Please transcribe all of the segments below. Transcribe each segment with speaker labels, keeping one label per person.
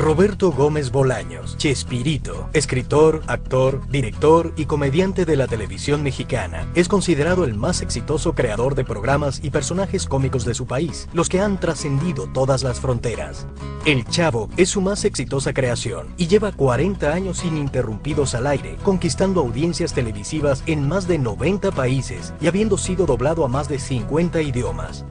Speaker 1: Roberto Gómez Bolaños, Chespirito, escritor, actor, director y comediante de la televisión mexicana. Es considerado el más exitoso creador de programas y personajes cómicos de su país, los que han trascendido todas las fronteras. El Chavo es su más exitosa creación y lleva 40 años ininterrumpidos al aire, conquistando audiencias televisivas en más de 90 países y habiendo sido doblado a más de 50 idiomas.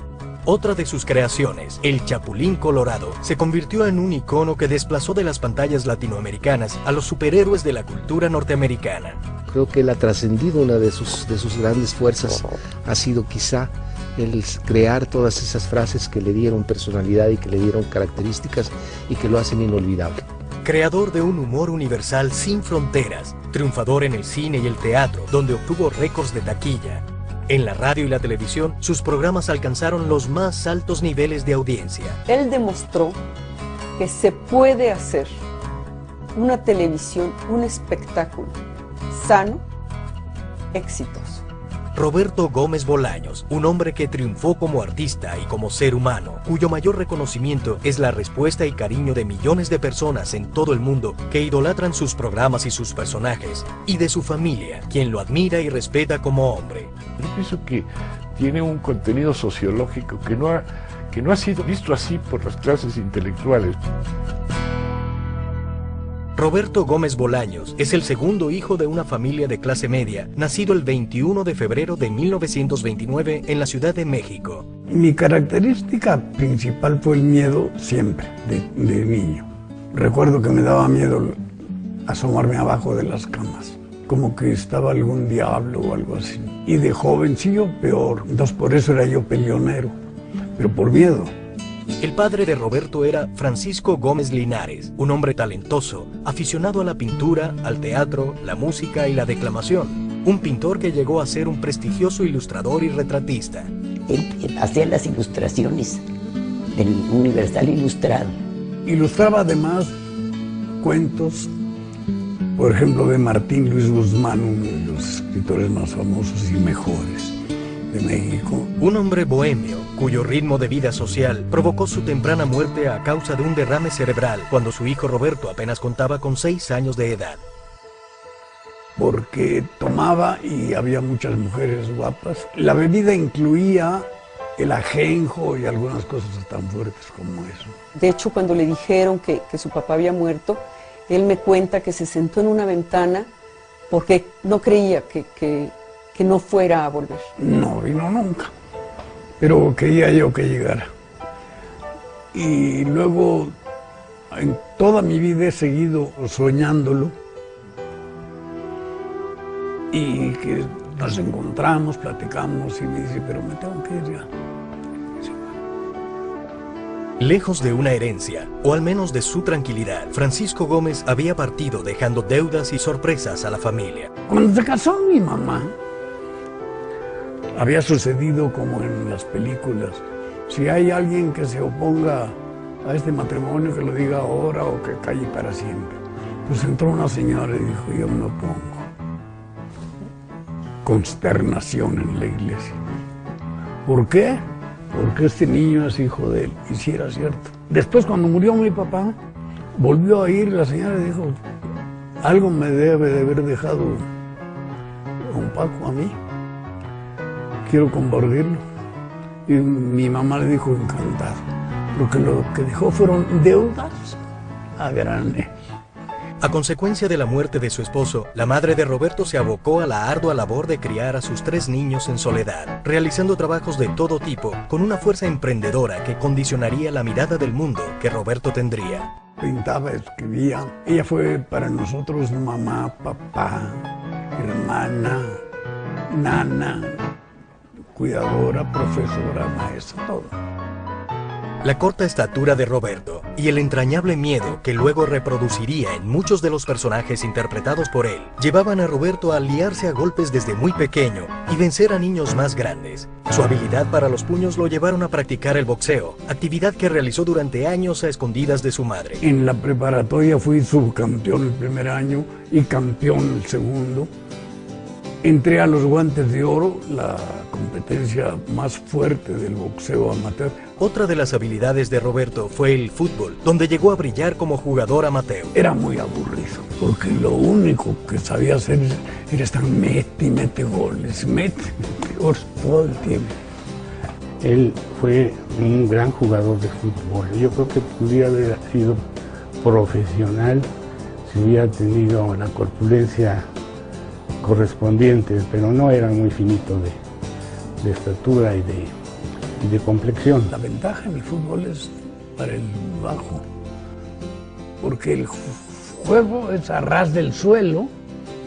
Speaker 1: Otra de sus creaciones, El Chapulín Colorado, se convirtió en un icono que desplazó de las pantallas latinoamericanas a los superhéroes de la cultura norteamericana.
Speaker 2: Creo que él ha trascendido. Una de sus grandes fuerzas ha sido quizá el crear todas esas frases que le dieron personalidad y que le dieron características y que lo hacen inolvidable.
Speaker 1: Creador de un humor universal sin fronteras, triunfador en el cine y el teatro, donde obtuvo récords de taquilla. En la radio y la televisión, sus programas alcanzaron los más altos niveles de audiencia.
Speaker 3: Él demostró que se puede hacer una televisión, un espectáculo sano, exitoso.
Speaker 1: Roberto Gómez Bolaños, un hombre que triunfó como artista y como ser humano, cuyo mayor reconocimiento es la respuesta y cariño de millones de personas en todo el mundo que idolatran sus programas y sus personajes, y de su familia, quien lo admira y respeta como hombre.
Speaker 4: Yo pienso que tiene un contenido sociológico que no ha sido visto así por las clases intelectuales.
Speaker 1: Roberto Gómez Bolaños es el segundo hijo de una familia de clase media, nacido el 21 de febrero de 1929 en la Ciudad de México.
Speaker 5: Mi característica principal fue el miedo siempre, de niño. Recuerdo que me daba miedo asomarme abajo de las camas, como que estaba algún diablo o algo así. Y de jovencillo peor, entonces por eso era yo peleonero, pero por miedo.
Speaker 1: El padre de Roberto era Francisco Gómez Linares, un hombre talentoso, aficionado a la pintura, al teatro, la música y la declamación. Un pintor que llegó a ser un prestigioso ilustrador y retratista.
Speaker 6: Él hacía las ilustraciones del Universal Ilustrado.
Speaker 5: Ilustraba además cuentos, por ejemplo, de Martín Luis Guzmán, uno de los escritores más famosos y mejores de México.
Speaker 1: Un hombre bohemio, cuyo ritmo de vida social provocó su temprana muerte a causa de un derrame cerebral cuando su hijo Roberto apenas contaba con 6 años de edad.
Speaker 5: Porque tomaba y había muchas mujeres guapas. La bebida incluía el ajenjo y algunas cosas tan fuertes como eso.
Speaker 3: De hecho, cuando le dijeron que su papá había muerto, él me cuenta que se sentó en una ventana porque no creía que no fuera a volver.
Speaker 5: No vino nunca, pero quería yo que llegara. Y luego, en toda mi vida he seguido soñándolo y que nos encontramos, platicamos y me dice, pero me tengo que ir ya.
Speaker 1: Lejos de una herencia, o al menos de su tranquilidad, Francisco Gómez había partido dejando deudas y sorpresas a la familia.
Speaker 5: Cuando se casó mi mamá, había sucedido como en las películas. Si hay alguien que se oponga a este matrimonio, que lo diga ahora o que calle para siempre. Pues entró una señora y dijo, yo me opongo. Consternación en la iglesia. ¿Por qué? Porque este niño es hijo de él, y si era cierto. Después, cuando murió mi papá, volvió a ir la señora y dijo, algo me debe de haber dejado don Paco a mí. Quiero compartirlo. Y mi mamá le dijo encantado, porque lo que dejó fueron deudas a granel.
Speaker 1: A consecuencia de la muerte de su esposo, la madre de Roberto se abocó a la ardua labor de criar a sus 3 niños en soledad, realizando trabajos de todo tipo, con una fuerza emprendedora que condicionaría la mirada del mundo que Roberto tendría.
Speaker 5: Pintaba, escribía. Ella fue para nosotros mamá, papá, hermana, nana, cuidadora, profesora, maestra, todo.
Speaker 1: La corta estatura de Roberto y el entrañable miedo que luego reproduciría en muchos de los personajes interpretados por él, llevaban a Roberto a liarse a golpes desde muy pequeño y vencer a niños más grandes. Su habilidad para los puños lo llevaron a practicar el boxeo, actividad que realizó durante años a escondidas de su madre.
Speaker 5: En la preparatoria fui subcampeón el primer año y campeón el segundo. Entré a los Guantes de Oro, la competencia más fuerte del boxeo amateur.
Speaker 1: Otra de las habilidades de Roberto fue el fútbol, donde llegó a brillar como jugador amateur.
Speaker 5: Era muy aburrido, porque lo único que sabía hacer era estar mete y mete goles, mete goles todo el tiempo.
Speaker 7: Él fue un gran jugador de fútbol. Yo creo que pudiera haber sido profesional si hubiera tenido la corpulencia correspondiente, pero no era muy finito de estatura y de complexión.
Speaker 5: La ventaja en el fútbol es para el bajo, porque el juego es a ras del suelo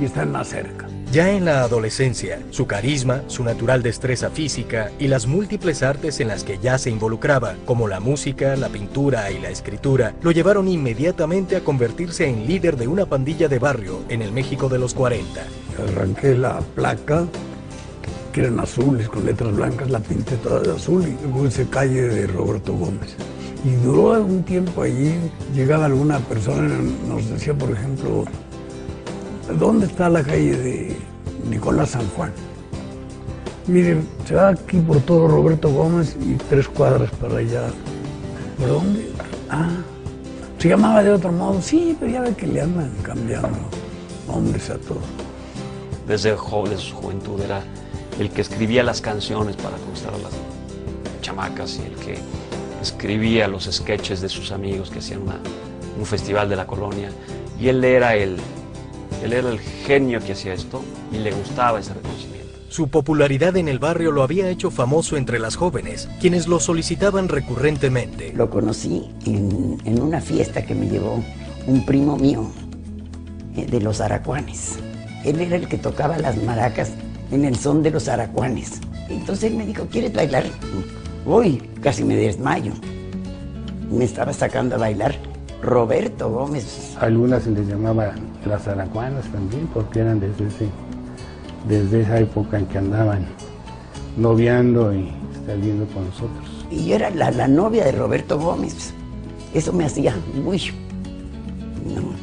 Speaker 5: y están más cerca.
Speaker 1: Ya en la adolescencia, su carisma, su natural destreza física y las múltiples artes en las que ya se involucraba, como la música, la pintura y la escritura, lo llevaron inmediatamente a convertirse en líder de una pandilla de barrio en el México de los 40.
Speaker 5: Arranqué la placa, que eran azules con letras blancas, la pinté toda de azul y puse calle de Roberto Gómez. Y duró algún tiempo allí, llegaba alguna persona y nos decía, por ejemplo, ¿dónde está la calle de Nicolás San Juan? Miren, se va aquí por todo Roberto Gómez y 3 cuadras para allá. ¿Por dónde? Ah, se llamaba de otro modo. Sí, pero ya ve que le andan cambiando nombres a todo.
Speaker 8: Desde joven, de su juventud, era el que escribía las canciones para conquistar a las chamacas y el que escribía los sketches de sus amigos que hacían un festival de la colonia. Y él era el genio que hacía esto y le gustaba ese reconocimiento.
Speaker 1: Su popularidad en el barrio lo había hecho famoso entre las jóvenes, quienes lo solicitaban recurrentemente.
Speaker 6: Lo conocí en una fiesta que me llevó un primo mío de los Aracuanes. Él era el que tocaba las maracas en el son de los Aracuanes. Entonces él me dijo, ¿quieres bailar? Uy, casi me desmayo. Me estaba sacando a bailar Roberto Gómez.
Speaker 7: Algunas se les llamaba las aracuanas también, porque eran desde esa época en que andaban noviando y saliendo con nosotros.
Speaker 6: Y yo era la novia de Roberto Gómez. Eso me hacía, uy, no,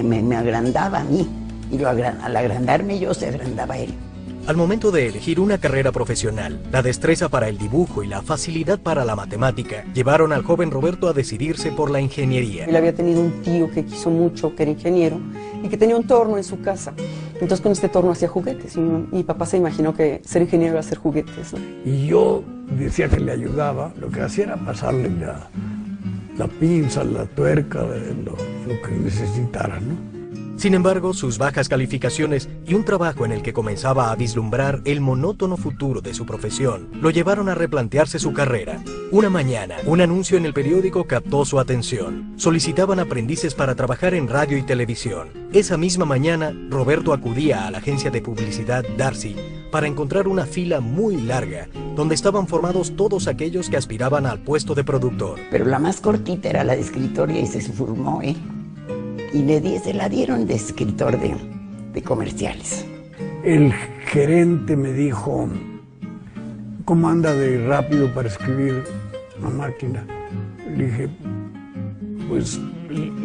Speaker 6: me agrandaba a mí. Y al agrandarme yo, se agrandaba él.
Speaker 1: Al momento de elegir una carrera profesional, la destreza para el dibujo y la facilidad para la matemática llevaron al joven Roberto a decidirse por la ingeniería.
Speaker 3: Él había tenido un tío que quiso mucho, que era ingeniero, y que tenía un torno en su casa. Entonces con este torno hacía juguetes. Y mi papá se imaginó que ser ingeniero era hacer juguetes, ¿no?
Speaker 5: Y yo decía que le ayudaba, lo que hacía era pasarle la pinza, la tuerca, lo que necesitara, ¿no?
Speaker 1: Sin embargo, sus bajas calificaciones y un trabajo en el que comenzaba a vislumbrar el monótono futuro de su profesión lo llevaron a replantearse su carrera. Una mañana, un anuncio en el periódico captó su atención. Solicitaban aprendices para trabajar en radio y televisión. Esa misma mañana, Roberto acudía a la agencia de publicidad Darcy para encontrar una fila muy larga, donde estaban formados todos aquellos que aspiraban al puesto de productor.
Speaker 6: Pero la más cortita era la de escritoria y se formó, ¿eh? Y se la dieron de escritor de comerciales.
Speaker 5: El gerente me dijo, ¿cómo anda de rápido para escribir una máquina? Le dije, pues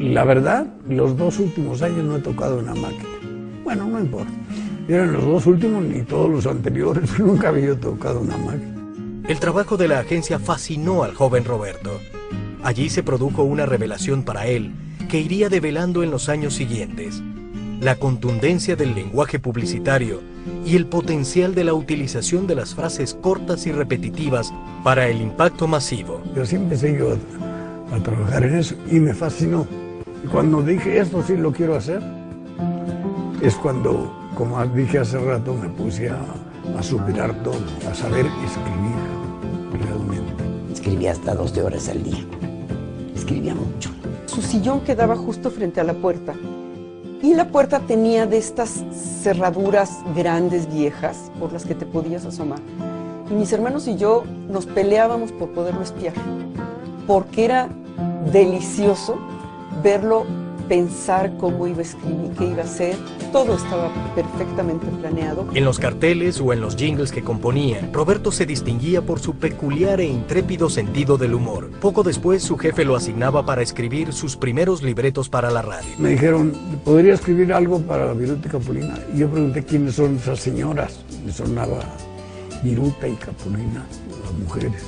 Speaker 5: la verdad, los 2 últimos años no he tocado una máquina. Bueno, no importa. Eran los 2 últimos ni todos los anteriores, nunca había tocado una máquina.
Speaker 1: El trabajo de la agencia fascinó al joven Roberto. Allí se produjo una revelación para él, que iría develando en los años siguientes: la contundencia del lenguaje publicitario y el potencial de la utilización de las frases cortas y repetitivas para el impacto masivo.
Speaker 5: Yo siempre empecé yo a trabajar en eso y me fascinó. Y cuando dije esto sí lo quiero hacer, es cuando, como dije hace rato, me puse a superar todo, a saber escribir realmente.
Speaker 6: Escribía hasta 12 horas al día. Escribía mucho.
Speaker 3: Su sillón quedaba justo frente a la puerta y la puerta tenía de estas cerraduras grandes, viejas, por las que te podías asomar. Y mis hermanos y yo nos peleábamos por poderlo espiar, porque era delicioso verlo pensar cómo iba a escribir, qué iba a hacer. Todo estaba perfectamente planeado.
Speaker 1: En los carteles o en los jingles que componía, Roberto se distinguía por su peculiar e intrépido sentido del humor. Poco después, su jefe lo asignaba para escribir sus primeros libretos para la radio.
Speaker 5: Me dijeron, ¿podría escribir algo para la Viruta y Capulina? Y yo pregunté quiénes son esas señoras. Me sonaba Viruta y Capulina, las mujeres.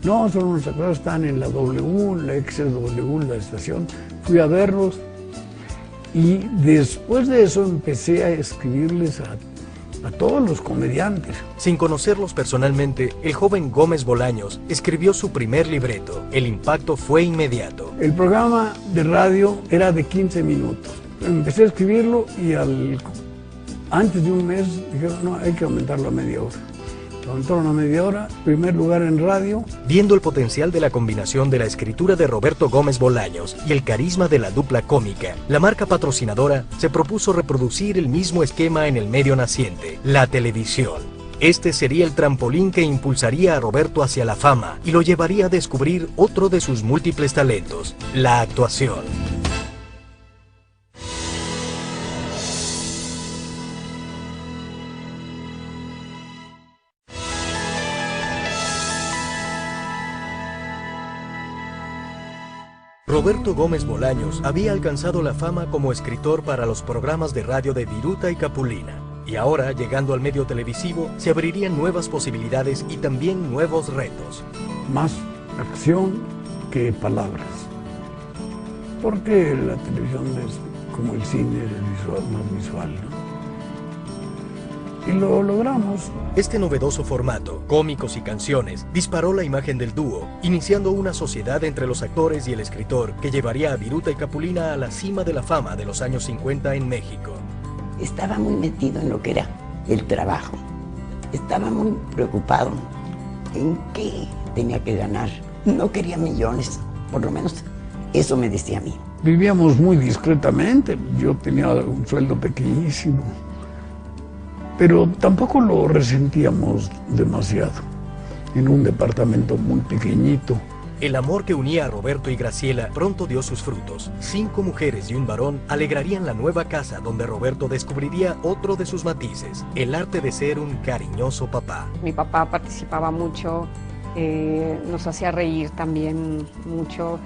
Speaker 5: No, son unos actores, están en la W, la XW, la estación. Fui a verlos y después de eso empecé a escribirles a todos los comediantes.
Speaker 1: Sin conocerlos personalmente, el joven Gómez Bolaños escribió su primer libreto. El impacto fue inmediato.
Speaker 5: El programa de radio era de 15 minutos. Empecé a escribirlo y antes de un mes dijeron, no, hay que aumentarlo a media hora. Aumentaron a media hora, primer lugar en radio.
Speaker 1: Viendo el potencial de la combinación de la escritura de Roberto Gómez Bolaños y el carisma de la dupla cómica, la marca patrocinadora se propuso reproducir el mismo esquema en el medio naciente, la televisión. Este sería el trampolín que impulsaría a Roberto hacia la fama y lo llevaría a descubrir otro de sus múltiples talentos, la actuación. Roberto Gómez Bolaños había alcanzado la fama como escritor para los programas de radio de Viruta y Capulina. Y ahora, llegando al medio televisivo, se abrirían nuevas posibilidades y también nuevos retos.
Speaker 5: Más acción que palabras. Porque la televisión es como el cine, más visual, ¿no? Y lo logramos.
Speaker 1: Este novedoso formato, cómicos y canciones, disparó la imagen del dúo, iniciando una sociedad entre los actores y el escritor que llevaría a Viruta y Capulina a la cima de la fama de los años 50 en México.
Speaker 6: Estaba muy metido en lo que era el trabajo. Estaba muy preocupado en qué tenía que ganar. No quería millones, por lo menos eso me decía a mí.
Speaker 5: Vivíamos muy discretamente. Yo tenía un sueldo pequeñísimo. Pero tampoco lo resentíamos demasiado, en un departamento muy pequeñito.
Speaker 1: El amor que unía a Roberto y Graciela pronto dio sus frutos. 5 mujeres y un varón alegrarían la nueva casa donde Roberto descubriría otro de sus matices, el arte de ser un cariñoso papá.
Speaker 9: Mi papá participaba mucho, nos hacía reír también mucho,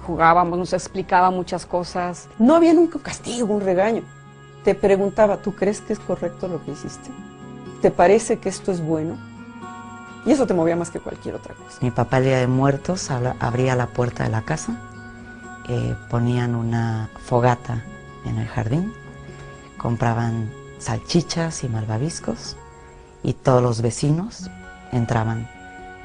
Speaker 9: jugábamos, nos explicaba muchas cosas.
Speaker 3: No había nunca un castigo, un regaño. Te preguntaba, ¿tú crees que es correcto lo que hiciste? ¿Te parece que esto es bueno? Y eso te movía más que cualquier otra cosa.
Speaker 10: Mi papá el día de muertos abría la puerta de la casa, ponían una fogata en el jardín, compraban salchichas y malvaviscos y todos los vecinos entraban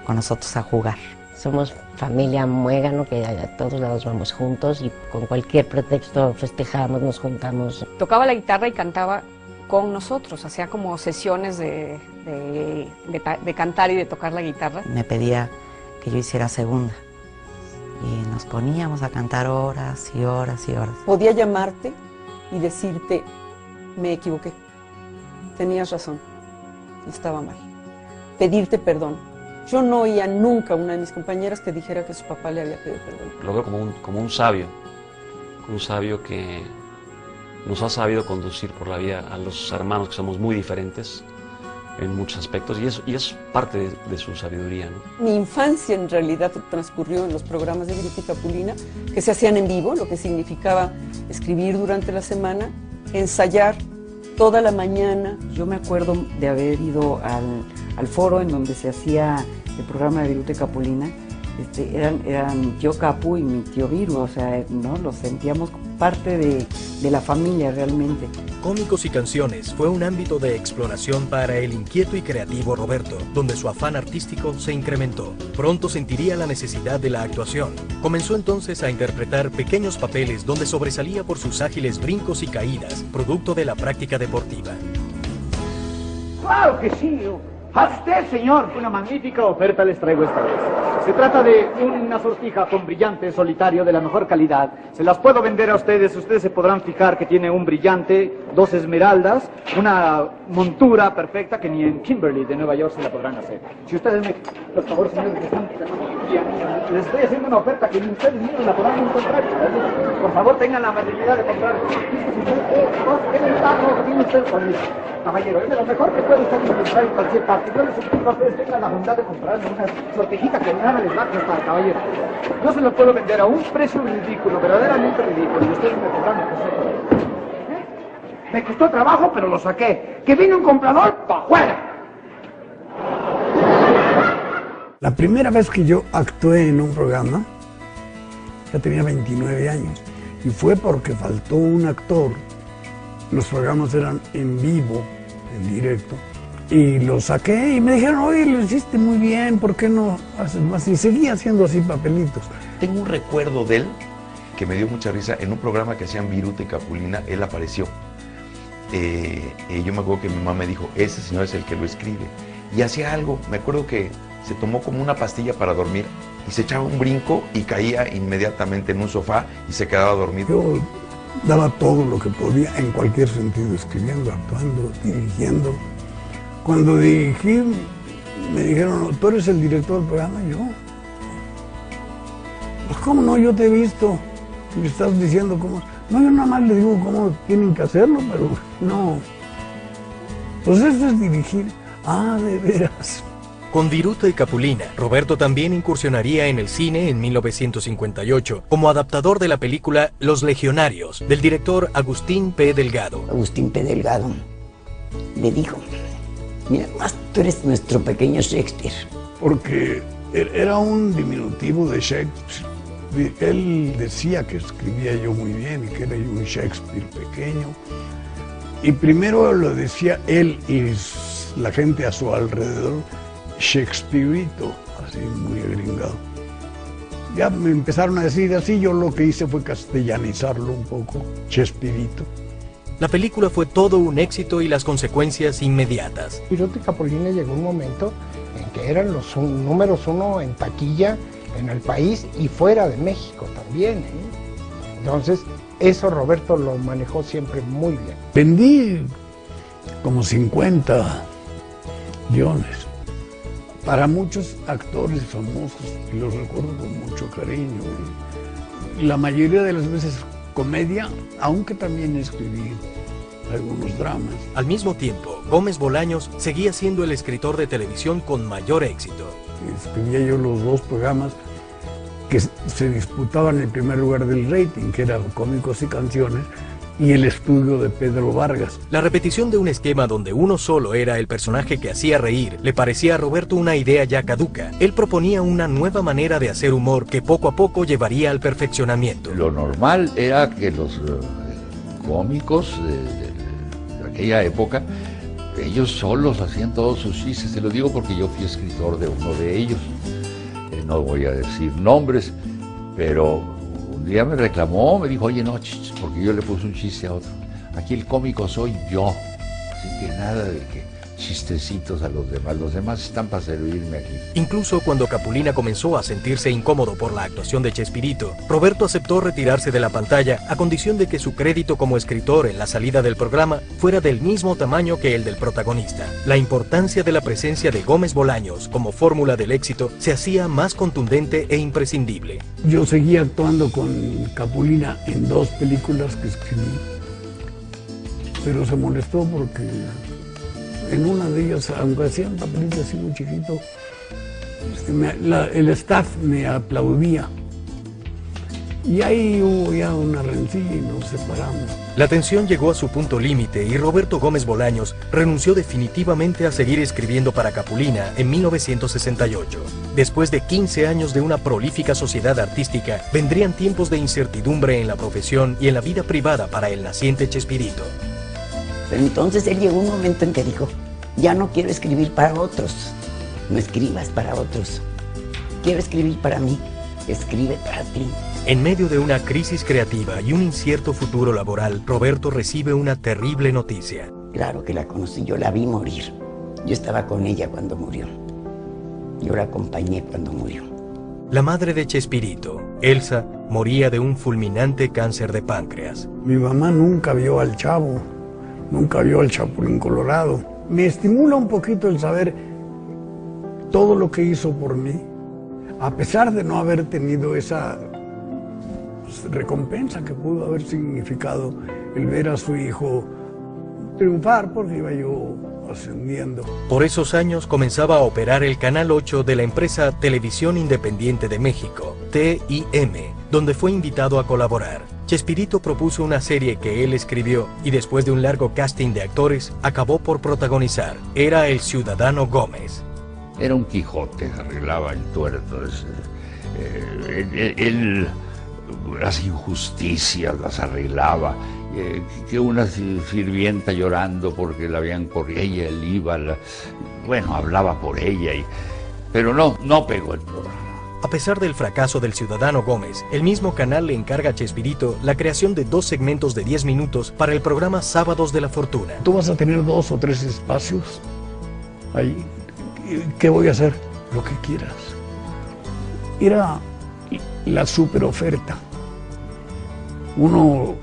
Speaker 10: con nosotros a jugar.
Speaker 11: Somos familia muégano, que a todos lados vamos juntos y con cualquier pretexto festejamos, nos juntamos.
Speaker 9: Tocaba la guitarra y cantaba con nosotros, hacía como sesiones de cantar y de tocar la guitarra.
Speaker 10: Me pedía que yo hiciera segunda y nos poníamos a cantar horas y horas y horas.
Speaker 3: Podía llamarte y decirte, me equivoqué, tenías razón, estaba mal, pedirte perdón. Yo no oía nunca a una de mis compañeras que dijera que su papá le había pedido perdón.
Speaker 8: Lo veo como un sabio que nos ha sabido conducir por la vida a los hermanos que somos muy diferentes en muchos aspectos y es parte de su sabiduría, ¿no?
Speaker 3: Mi infancia en realidad transcurrió en los programas de Viruta y Capulina que se hacían en vivo, lo que significaba escribir durante la semana, ensayar toda la mañana.
Speaker 12: Yo me acuerdo de haber ido al foro en donde se hacía el programa de Viruta y Capulina. Eran mi tío Capu y mi tío Viru, o sea, ¿no? Los sentíamos parte de la familia realmente.
Speaker 1: Cómicos y canciones fue un ámbito de exploración para el inquieto y creativo Roberto, donde su afán artístico se incrementó. Pronto sentiría la necesidad de la actuación. Comenzó entonces a interpretar pequeños papeles donde sobresalía por sus ágiles brincos y caídas, producto de la práctica deportiva.
Speaker 13: ¡Claro que sí! ¡A usted, señor! Una magnífica oferta les traigo esta vez. Se trata de una sortija con brillante solitario de la mejor calidad. Se las puedo vender a ustedes. Ustedes se podrán fijar que tiene un brillante, 2 esmeraldas, una montura perfecta que ni en Kimberly de Nueva York se la podrán hacer. Si ustedes me... Por favor, señores, que están... les estoy haciendo una oferta que ni ustedes mismos la podrán encontrar. Por favor, tengan la amabilidad de comprar. ¿Qué ventaja tiene usted con eso? Caballero, es de lo mejor que puede usted encontrar en cualquier parte. Yo les suplico a ustedes tengan la bondad de comprarme una sortijita que nada les va a costar, caballero. Yo se lo puedo vender a un precio ridículo, verdaderamente ridículo, y ustedes me podrán ofrecer. Me costó trabajo, pero lo saqué. Que vino un comprador, pa' afuera.
Speaker 5: La primera vez que yo actué en un programa, ya tenía 29 años, y fue porque faltó un actor. Los programas eran en vivo, en directo, y lo saqué y me dijeron, oye, lo hiciste muy bien, ¿por qué no haces más? Y seguía haciendo así papelitos.
Speaker 14: Tengo un recuerdo de él que me dio mucha risa. En un programa que hacían Viruta y Capulina, él apareció. Yo me acuerdo que mi mamá me dijo, ese señor es el que lo escribe. Y hacía algo, me acuerdo que se tomó como una pastilla para dormir y se echaba un brinco y caía inmediatamente en un sofá y se quedaba dormido.
Speaker 5: Yo daba todo lo que podía en cualquier sentido, escribiendo, actuando, dirigiendo. Cuando dirigí, me dijeron, ¿tú eres el director del programa? Y yo, pues cómo no, yo te he visto, me estás diciendo cómo... No, yo nada más le digo cómo tienen que hacerlo, pero no. Pues esto es dirigir. Ah, de veras.
Speaker 1: Con Viruta y Capulina, Roberto también incursionaría en el cine en 1958 como adaptador de la película Los Legionarios, del director Agustín P. Delgado.
Speaker 6: Agustín P. Delgado le dijo, mira, tú eres nuestro pequeño Shakespeare.
Speaker 5: Porque era un diminutivo de Shakespeare. Él decía que escribía yo muy bien y que era yo un Shakespeare pequeño. Y primero lo decía él y la gente a su alrededor, Shakespeareito, así muy agringado. Ya me empezaron a decir así, yo lo que hice fue castellanizarlo un poco, Chespirito.
Speaker 1: La película fue todo un éxito y las consecuencias inmediatas.
Speaker 15: Viruta y Capulina llegó un momento en que eran los números uno en taquilla en el país y fuera de México también. Entonces, eso Roberto lo manejó siempre muy bien.
Speaker 5: Vendí como 50 guiones para muchos actores famosos y los recuerdo con mucho cariño. La mayoría de las veces comedia, aunque también escribí algunos dramas.
Speaker 1: Al mismo tiempo, Gómez Bolaños seguía siendo el escritor de televisión con mayor éxito.
Speaker 5: Escribía yo los dos programas que se disputaban el primer lugar del rating, que eran Cómicos y Canciones, y El Estudio de Pedro Vargas.
Speaker 1: La repetición de un esquema donde uno solo era el personaje que hacía reír le parecía a Roberto una idea ya caduca. Él proponía una nueva manera de hacer humor que poco a poco llevaría al perfeccionamiento.
Speaker 16: Lo normal era que los cómicos de aquella época, ellos solos hacían todos sus chistes. Te lo digo porque yo fui escritor de uno de ellos. No voy a decir nombres, pero un día me reclamó, me dijo, oye, no, porque yo le puse un chiste a otro. Aquí el cómico soy yo, así que nada de que chistecitos a los demás están para servirme aquí.
Speaker 1: Incluso cuando Capulina comenzó a sentirse incómodo por la actuación de Chespirito, Roberto aceptó retirarse de la pantalla a condición de que su crédito como escritor en la salida del programa fuera del mismo tamaño que el del protagonista. La importancia de la presencia de Gómez Bolaños como fórmula del éxito se hacía más contundente e imprescindible.
Speaker 5: Yo seguía actuando con Capulina en dos películas que escribí, pero se molestó porque en una de ellas, aunque hacía un papelito así muy chiquito, el staff me aplaudía. Y ahí hubo ya una rencilla y nos separamos.
Speaker 1: La tensión llegó a su punto límite y Roberto Gómez Bolaños renunció definitivamente a seguir escribiendo para Capulina en 1968. Después de 15 años de una prolífica sociedad artística, vendrían tiempos de incertidumbre en la profesión y en la vida privada para el naciente Chespirito.
Speaker 6: Pero entonces él llegó un momento en que dijo, ya no quiero escribir para otros, no escribas para otros, quiero escribir para mí, escribe para ti.
Speaker 1: En medio de una crisis creativa y un incierto futuro laboral, Roberto recibe una terrible noticia.
Speaker 6: Claro que la conocí, yo la vi morir, yo estaba con ella cuando murió, yo la acompañé cuando murió.
Speaker 1: La madre de Chespirito, Elsa, moría de un fulminante cáncer de páncreas.
Speaker 5: Mi mamá nunca vio al Chavo, nunca vio al Chapulín Colorado. Me estimula un poquito el saber todo lo que hizo por mí, a pesar de no haber tenido esa recompensa que pudo haber significado el ver a su hijo triunfar, porque iba yo ascendiendo.
Speaker 1: Por esos años comenzaba a operar el Canal 8 de la empresa Televisión Independiente de México, TIM, donde fue invitado a colaborar. Chespirito propuso una serie que él escribió y después de un largo casting de actores, acabó por protagonizar. Era El Ciudadano Gómez.
Speaker 16: Era un Quijote, arreglaba el tuerto. Él las injusticias las arreglaba. Que una sirvienta llorando porque la habían corrido, ella, él iba, bueno, hablaba por ella, pero no pegó el programa.
Speaker 1: A pesar del fracaso del Ciudadano Gómez, el mismo canal le encarga a Chespirito la creación de 2 segmentos de 10 minutos para el programa Sábados de la Fortuna.
Speaker 5: Tú vas a tener 2 o 3 espacios ahí. ¿Qué voy a hacer? Lo que quieras. Era la super oferta. Uno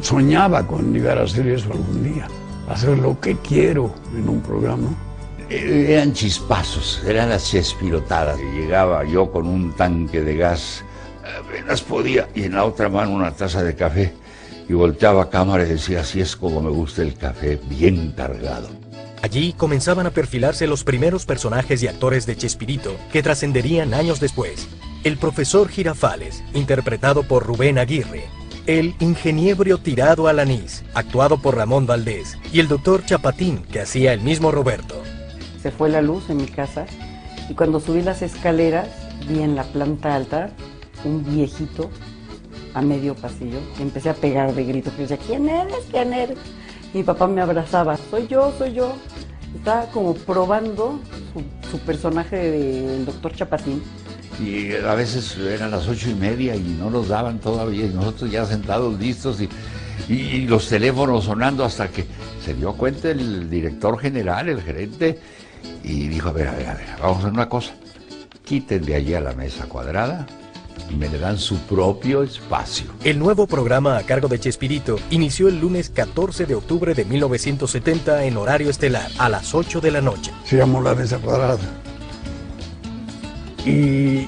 Speaker 5: soñaba con llegar a hacer eso algún día, hacer lo que quiero en un programa.
Speaker 16: Eran chispazos, eran las chespirotadas. Llegaba yo con un tanque de gas, apenas podía, y en la otra mano una taza de café, y volteaba a cámara y decía, así es como me gusta el café, bien cargado.
Speaker 1: Allí comenzaban a perfilarse los primeros personajes y actores de Chespirito que trascenderían años después. El profesor Girafales, interpretado por Rubén Aguirre. El ingeniero tirado al anís, actuado por Ramón Valdés. Y el doctor Chapatín, que hacía el mismo Roberto.
Speaker 12: Se fue la luz en mi casa y cuando subí las escaleras vi en la planta alta un viejito a medio pasillo y empecé a pegar de gritos. Yo decía, ¿quién eres? ¿Quién eres? Mi papá me abrazaba, soy yo. Estaba como probando su personaje del doctor Chapatín.
Speaker 16: Y a veces eran las 8:30 y no nos daban todavía, y nosotros ya sentados listos y los teléfonos sonando hasta que se dio cuenta el director general, el gerente, y dijo, a ver, vamos a hacer una cosa, quiten de allí a la mesa cuadrada y me le dan su propio espacio.
Speaker 1: El nuevo programa a cargo de Chespirito inició el lunes 14 de octubre de 1970 en horario estelar, a las 8 de la noche.
Speaker 5: Se llamó La Mesa Cuadrada. Y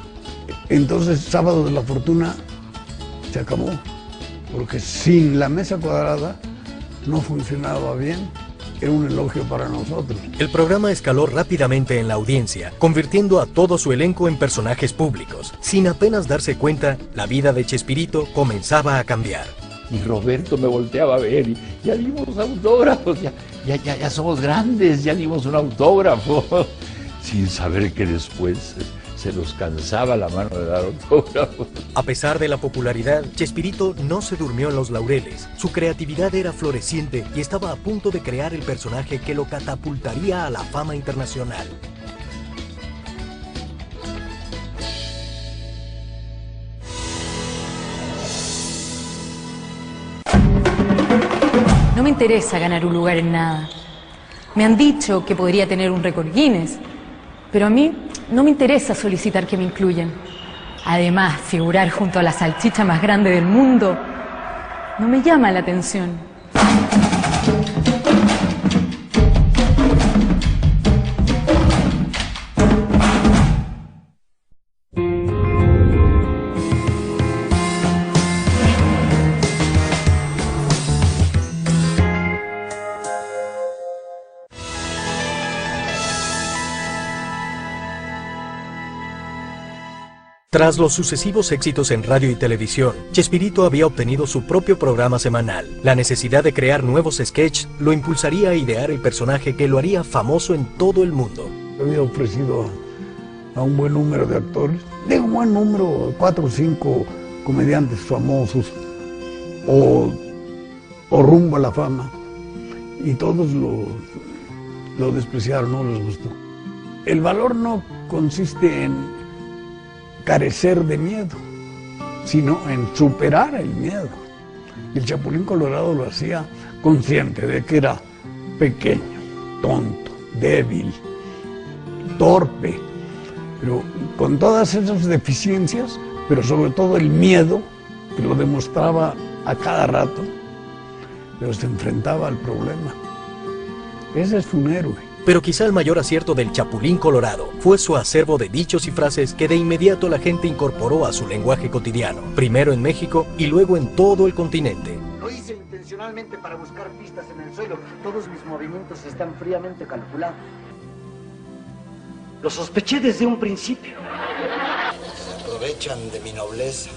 Speaker 5: entonces Sábado de la Fortuna se acabó, porque sin La Mesa Cuadrada no funcionaba bien. Era un elogio para nosotros.
Speaker 1: El programa escaló rápidamente en la audiencia, convirtiendo a todo su elenco en personajes públicos. Sin apenas darse cuenta, la vida de Chespirito comenzaba a cambiar.
Speaker 16: Y Roberto me volteaba a ver y ya dimos autógrafos, ya somos grandes, ya dimos un autógrafo. Sin saber que después se nos cansaba la mano de dar autógrafos.
Speaker 1: A pesar de la popularidad, Chespirito no se durmió en los laureles. Su creatividad era floreciente y estaba a punto de crear el personaje que lo catapultaría a la fama internacional.
Speaker 17: No me interesa ganar un lugar en nada. Me han dicho que podría tener un récord Guinness, pero a mí no me interesa solicitar que me incluyan. Además, figurar junto a la salchicha más grande del mundo no me llama la atención.
Speaker 1: Tras los sucesivos éxitos en radio y televisión, Chespirito había obtenido su propio programa semanal. La necesidad de crear nuevos sketches lo impulsaría a idear el personaje que lo haría famoso en todo el mundo.
Speaker 5: Había ofrecido a un buen número de actores, de un buen número, 4 o 5 comediantes famosos o rumbo a la fama, y todos lo despreciaron, no les gustó. El valor no consiste en carecer de miedo, sino en superar el miedo. El Chapulín Colorado lo hacía consciente de que era pequeño, tonto, débil, torpe, pero con todas esas deficiencias, pero sobre todo el miedo, que lo demostraba a cada rato, pero se enfrentaba al problema. Ese es un héroe.
Speaker 1: Pero quizá el mayor acierto del Chapulín Colorado fue su acervo de dichos y frases que de inmediato la gente incorporó a su lenguaje cotidiano, primero en México y luego en todo el continente.
Speaker 18: Lo hice intencionalmente para buscar pistas en el suelo. Todos mis movimientos están fríamente calculados. Lo sospeché desde un principio.
Speaker 19: Se aprovechan de mi nobleza.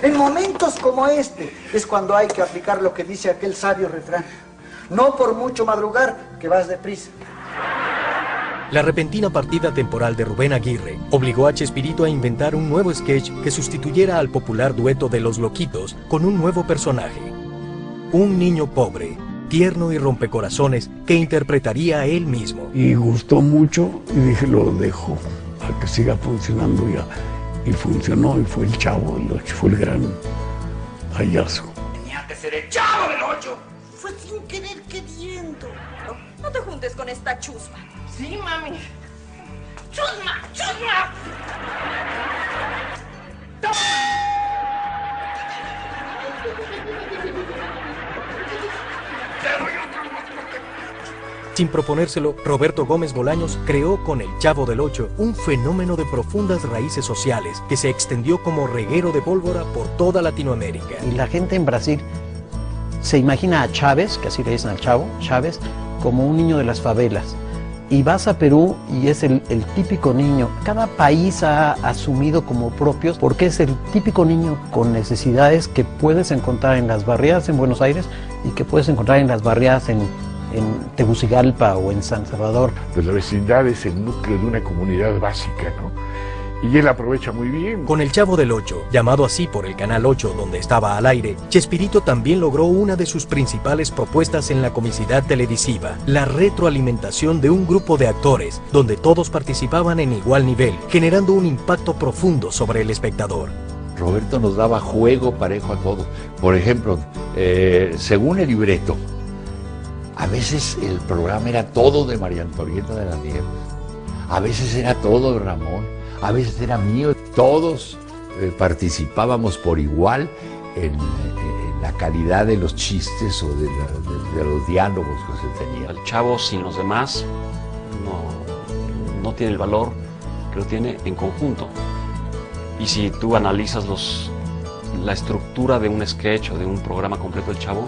Speaker 18: En momentos como este es cuando hay que aplicar lo que dice aquel sabio refrán. No por mucho madrugar, que vas deprisa.
Speaker 1: La repentina partida temporal de Rubén Aguirre obligó a Chespirito a inventar un nuevo sketch que sustituyera al popular dueto de Los Loquitos con un nuevo personaje. Un niño pobre, tierno y rompecorazones que interpretaría él mismo.
Speaker 5: Y gustó mucho y dije, lo dejo a que siga funcionando ya. Y funcionó y fue el Chavo del Ocho, fue el gran hallazgo.
Speaker 18: Tenía que ser el Chavo del Ocho.
Speaker 20: Fue sin querer queriendo. No te juntes con esta chusma. Sí, mami. ¡Chusma! ¡Chusma!
Speaker 1: Sin proponérselo, Roberto Gómez Bolaños creó con el Chavo del Ocho un fenómeno de profundas raíces sociales que se extendió como reguero de pólvora por toda Latinoamérica.
Speaker 21: Y la gente en Brasil se imagina a Chávez, que así le dicen al Chavo, Chávez, como un niño de las favelas. Y vas a Perú y es el típico niño. Cada país ha asumido como propios porque es el típico niño con necesidades que puedes encontrar en las barriadas en Buenos Aires y que puedes encontrar en las barriadas en Tegucigalpa o en San Salvador.
Speaker 4: Pues la vecindad es el núcleo de una comunidad básica, ¿no? Y él aprovecha muy bien.
Speaker 1: Con el Chavo del Ocho, llamado así por el Canal 8 donde estaba al aire, Chespirito también logró una de sus principales propuestas en la comicidad televisiva, la retroalimentación de un grupo de actores, donde todos participaban en igual nivel, generando un impacto profundo sobre el espectador.
Speaker 16: Roberto nos daba juego parejo a todos. Por ejemplo, según el libreto, a veces el programa era todo de María Antonieta de las Nieves, a veces era todo de Ramón, a veces era mío. Todos participábamos por igual en la calidad de los chistes o de los diálogos que se tenían.
Speaker 8: El Chavo sin los demás no tiene el valor que lo tiene en conjunto. Y si tú analizas la estructura de un sketch o de un programa completo del Chavo,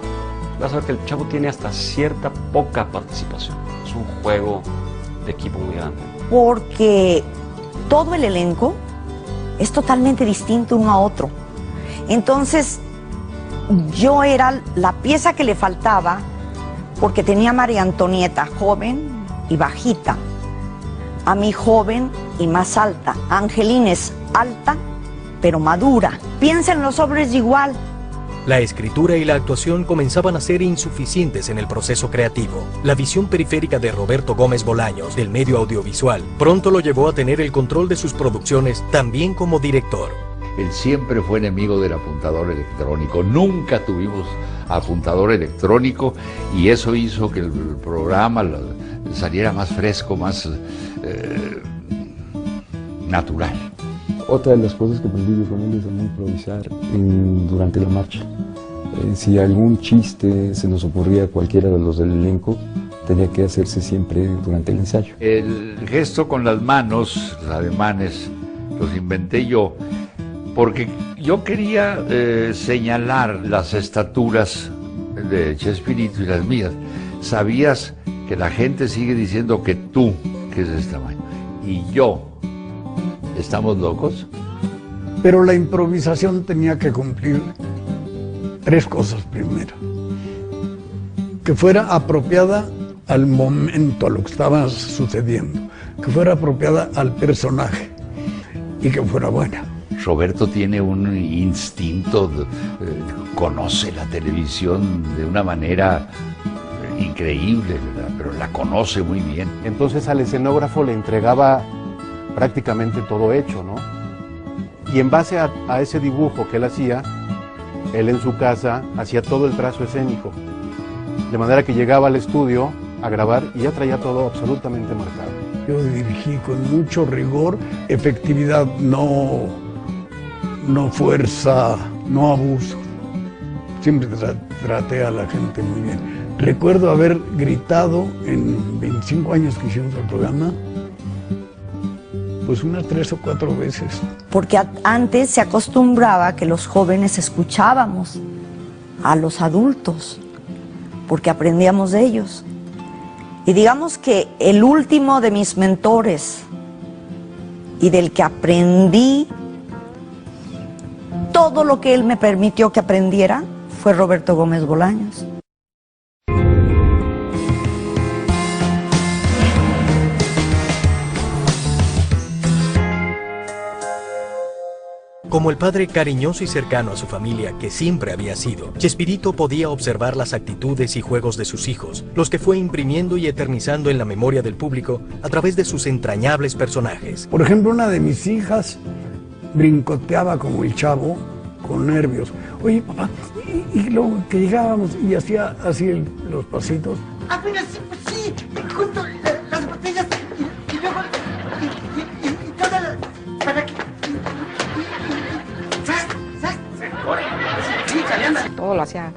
Speaker 8: vas a ver que el Chavo tiene hasta cierta poca participación. Es un juego de equipo muy grande.
Speaker 22: Porque todo el elenco es totalmente distinto uno a otro. Entonces, yo era la pieza que le faltaba porque tenía a María Antonieta joven y bajita, a mí joven y más alta. Angelina es alta, pero madura. Piensa en los hombres igual.
Speaker 1: La escritura y la actuación comenzaban a ser insuficientes en el proceso creativo. La visión periférica de Roberto Gómez Bolaños del medio audiovisual pronto lo llevó a tener el control de sus producciones también como director.
Speaker 16: Él siempre fue enemigo del apuntador electrónico. Nunca tuvimos apuntador electrónico y eso hizo que el programa saliera más fresco, más natural.
Speaker 23: Otra de las cosas que aprendí con él es a no improvisar durante la marcha. Si algún chiste se nos ocurría a cualquiera de los del elenco, tenía que hacerse siempre durante el ensayo.
Speaker 16: El gesto con las manos, los ademanes, los inventé yo, porque yo quería señalar las estaturas de Chespirito y las mías. Sabías que la gente sigue diciendo que tú, que es de este tamaño, y yo, ¿estamos locos?
Speaker 5: Pero la improvisación tenía que cumplir tres cosas primero. Que fuera apropiada al momento, a lo que estaba sucediendo. Que fuera apropiada al personaje y que fuera buena.
Speaker 16: Roberto tiene un instinto, conoce la televisión de una manera increíble, ¿verdad? Pero la conoce muy bien.
Speaker 24: Entonces al escenógrafo le entregaba prácticamente todo hecho, ¿no? Y en base a ese dibujo que él hacía, él en su casa hacía todo el trazo escénico. De manera que llegaba al estudio a grabar y ya traía todo absolutamente marcado.
Speaker 5: Yo dirigí con mucho rigor, efectividad, no fuerza, no abuso, siempre traté a la gente muy bien. Recuerdo haber gritado en 25 años que hicimos el programa, pues unas 3 o 4 veces.
Speaker 22: Porque antes se acostumbraba que los jóvenes escuchábamos a los adultos, porque aprendíamos de ellos. Y digamos que el último de mis mentores y del que aprendí todo lo que él me permitió que aprendiera fue Roberto Gómez Bolaños.
Speaker 1: Como el padre cariñoso y cercano a su familia que siempre había sido, Chespirito podía observar las actitudes y juegos de sus hijos, los que fue imprimiendo y eternizando en la memoria del público a través de sus entrañables personajes.
Speaker 5: Por ejemplo, una de mis hijas brincoteaba como el Chavo, con nervios. Oye, papá, y luego que llegábamos y hacía así los pasitos.
Speaker 18: Apenas sí, junto las botellas y luego y todas las... para que...
Speaker 2: Todo lo hacía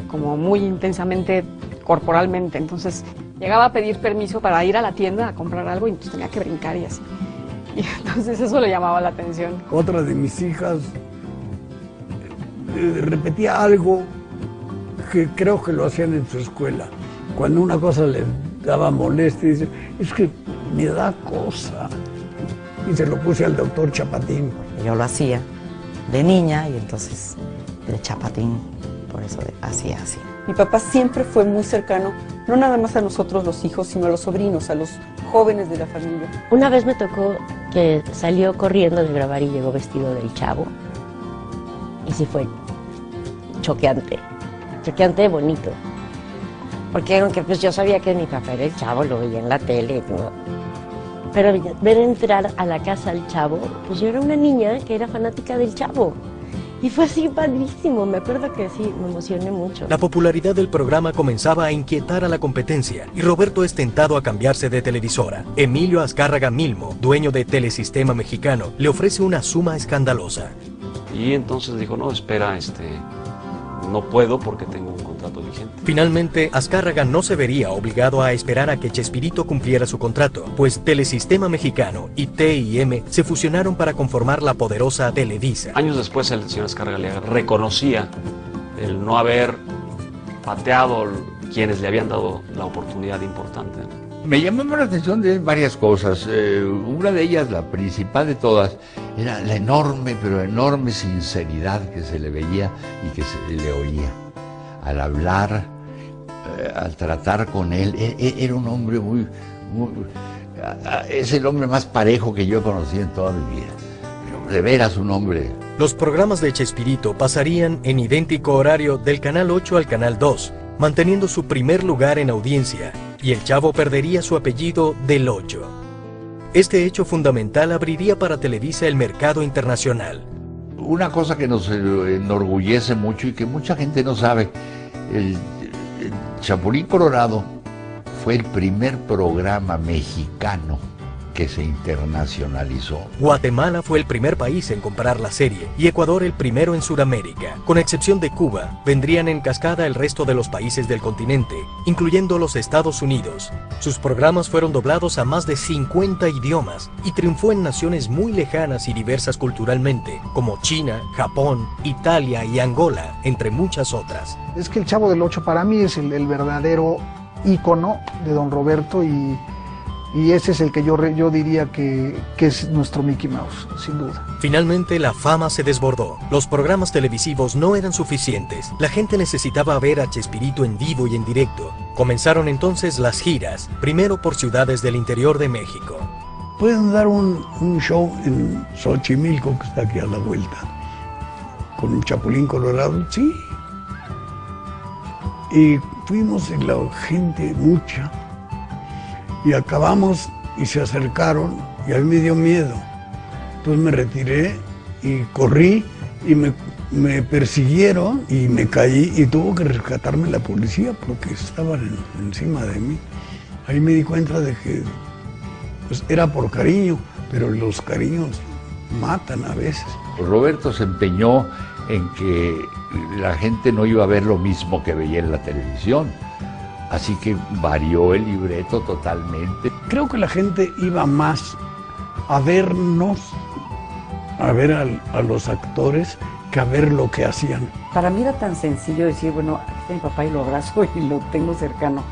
Speaker 2: como muy intensamente corporalmente, entonces llegaba a pedir permiso para ir a la tienda a comprar algo y entonces tenía que brincar y así. Y entonces eso le llamaba la atención.
Speaker 5: Otra de mis hijas repetía algo que creo que lo hacían en su escuela. Cuando una cosa le daba molestia, dice, es que me da cosa. Y se lo puse al doctor Chapatín.
Speaker 10: Yo lo hacía de niña y entonces de Chapatín, por eso hacía así.
Speaker 3: Mi papá siempre fue muy cercano, no nada más a nosotros los hijos, sino a los sobrinos, a los jóvenes de la familia.
Speaker 7: Una vez me tocó que salió corriendo de grabar y llegó vestido del Chavo. Y sí fue choqueante bonito. Porque aunque pues yo sabía que mi papá era el Chavo, lo veía en la tele, ¿no? Pero ver entrar a la casa al Chavo, pues yo era una niña que era fanática del Chavo. Y fue así padrísimo, me acuerdo que sí, me emocioné mucho.
Speaker 1: La popularidad del programa comenzaba a inquietar a la competencia y Roberto es tentado a cambiarse de televisora. Emilio Azcárraga Milmo, dueño de Telesistema Mexicano, le ofrece una suma escandalosa.
Speaker 8: Y entonces dijo, no, espera, no puedo porque tengo un contrato vigente.
Speaker 1: Finalmente, Azcárraga no se vería obligado a esperar a que Chespirito cumpliera su contrato, pues Telesistema Mexicano y TIM se fusionaron para conformar la poderosa Televisa.
Speaker 8: Años después el señor Azcárraga reconocía el no haber pateado quienes le habían dado la oportunidad importante.
Speaker 16: Me llamó la atención de varias cosas. Una de ellas, la principal de todas, era la enorme, pero enorme sinceridad que se le veía y que se le oía. Al hablar, al tratar con él, era un hombre muy... es el hombre más parejo que yo he conocido en toda mi vida. De veras un hombre...
Speaker 1: Los programas de Chespirito pasarían en idéntico horario del Canal 8 al Canal 2, manteniendo su primer lugar en audiencia, y el Chavo perdería su apellido del 8. Este hecho fundamental abriría para Televisa el mercado internacional.
Speaker 16: Una cosa que nos enorgullece mucho y que mucha gente no sabe, el Chapulín Colorado fue el primer programa mexicano que se internacionalizó.
Speaker 1: Guatemala fue el primer país en comprar la serie y Ecuador el primero en Sudamérica. Con excepción de Cuba, vendrían en cascada el resto de los países del continente, incluyendo los Estados Unidos. Sus programas fueron doblados a más de 50 idiomas y triunfó en naciones muy lejanas y diversas culturalmente, como China, Japón, Italia y Angola, entre muchas otras.
Speaker 9: Es que el Chavo del Ocho para mí es el verdadero ícono de don Roberto y ese es el que yo diría que es nuestro Mickey Mouse, sin duda.
Speaker 1: Finalmente la fama se desbordó. Los programas televisivos no eran suficientes. La gente necesitaba ver a Chespirito en vivo y en directo. Comenzaron entonces las giras, primero por ciudades del interior de México.
Speaker 5: Pueden dar un show en Xochimilco, que está aquí a la vuelta, con un Chapulín Colorado, sí. Y fuimos en la gente mucha. Y acabamos y se acercaron y a mí me dio miedo. Entonces me retiré y corrí y me persiguieron y me caí y tuvo que rescatarme la policía porque estaban encima de mí. Ahí me di cuenta de que pues, era por cariño, pero los cariños matan a veces.
Speaker 16: Roberto se empeñó en que la gente no iba a ver lo mismo que veía en la televisión. Así que varió el libreto totalmente.
Speaker 5: Creo que la gente iba más a vernos, a ver a los actores, que a ver lo que hacían.
Speaker 12: Para mí era tan sencillo decir, bueno, aquí está mi papá y lo abrazo y lo tengo cercano.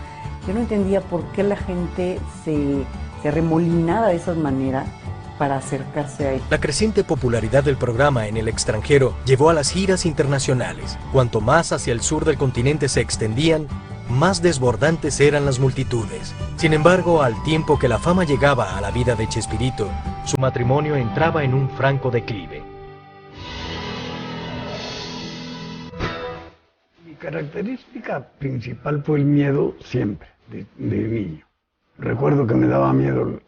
Speaker 12: Yo no entendía por qué la gente se arremolinaba de esa manera para acercarse a él.
Speaker 1: La creciente popularidad del programa en el extranjero llevó a las giras internacionales. Cuanto más hacia el sur del continente se extendían, más desbordantes eran las multitudes. Sin embargo, al tiempo que la fama llegaba a la vida de Chespirito, su matrimonio entraba en un franco declive.
Speaker 5: Mi característica principal fue el miedo siempre, de niño. Recuerdo que me daba miedo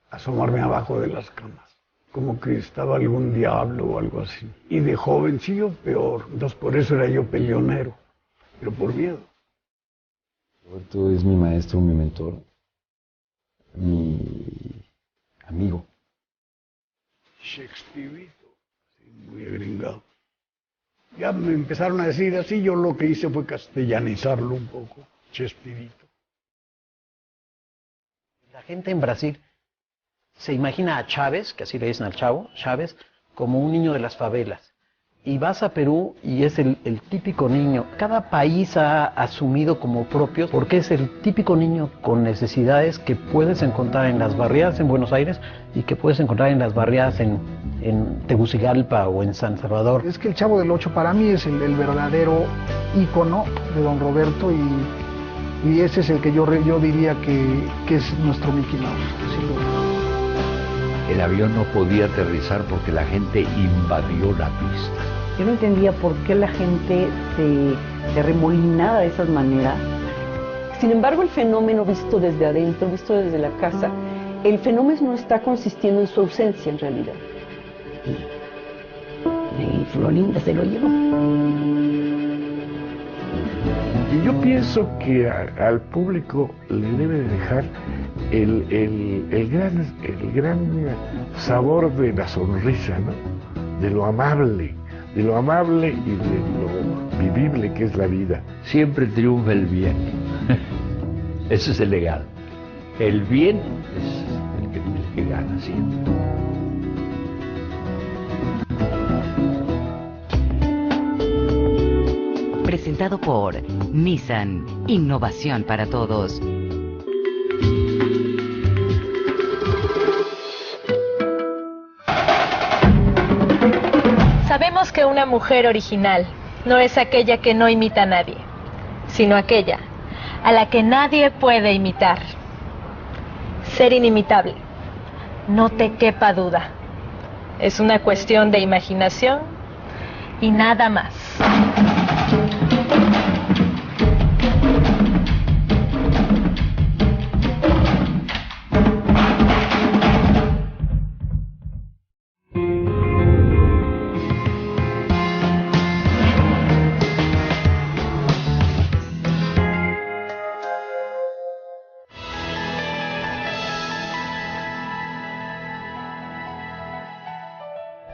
Speaker 5: asomarme abajo de las camas, como que estaba algún diablo o algo así. Y de jovencillo peor, entonces por eso era yo peleonero, pero por miedo.
Speaker 23: Roberto es mi maestro, mi mentor, mi amigo.
Speaker 5: Shakespeareito, muy agringado. Ya me empezaron a decir así, yo lo que hice fue castellanizarlo un poco, Chespirito.
Speaker 21: La gente en Brasil se imagina a Chávez, que así le dicen al Chavo, Chávez, como un niño de las favelas. Y vas a Perú y es el típico niño. Cada país ha asumido como propio, porque es el típico niño con necesidades que puedes encontrar en las barriadas en Buenos Aires y que puedes encontrar en las barriadas en Tegucigalpa o en San Salvador.
Speaker 9: Es que el Chavo del Ocho para mí es el verdadero ícono de don Roberto y ese es el que yo diría que es nuestro Mickey Mouse.
Speaker 16: El avión no podía aterrizar porque la gente invadió la pista.
Speaker 12: Yo no entendía por qué la gente se arremolinaba de esa manera.
Speaker 3: Sin embargo, el fenómeno visto desde adentro, visto desde la casa, el fenómeno no está consistiendo en su ausencia en realidad.
Speaker 6: Y Florinda se lo llevó.
Speaker 4: Y yo pienso que al público le debe dejar el gran sabor de la sonrisa, ¿no? De lo amable y de lo vivible que es la vida.
Speaker 16: Siempre triunfa el bien. Ese es el legal. El bien es el que gana siempre.
Speaker 11: Presentado por Nissan, innovación para todos.
Speaker 13: Sabemos que una mujer original no es aquella que no imita a nadie, sino aquella a la que nadie puede imitar. Ser inimitable, no te quepa duda. Es una cuestión de imaginación y nada más.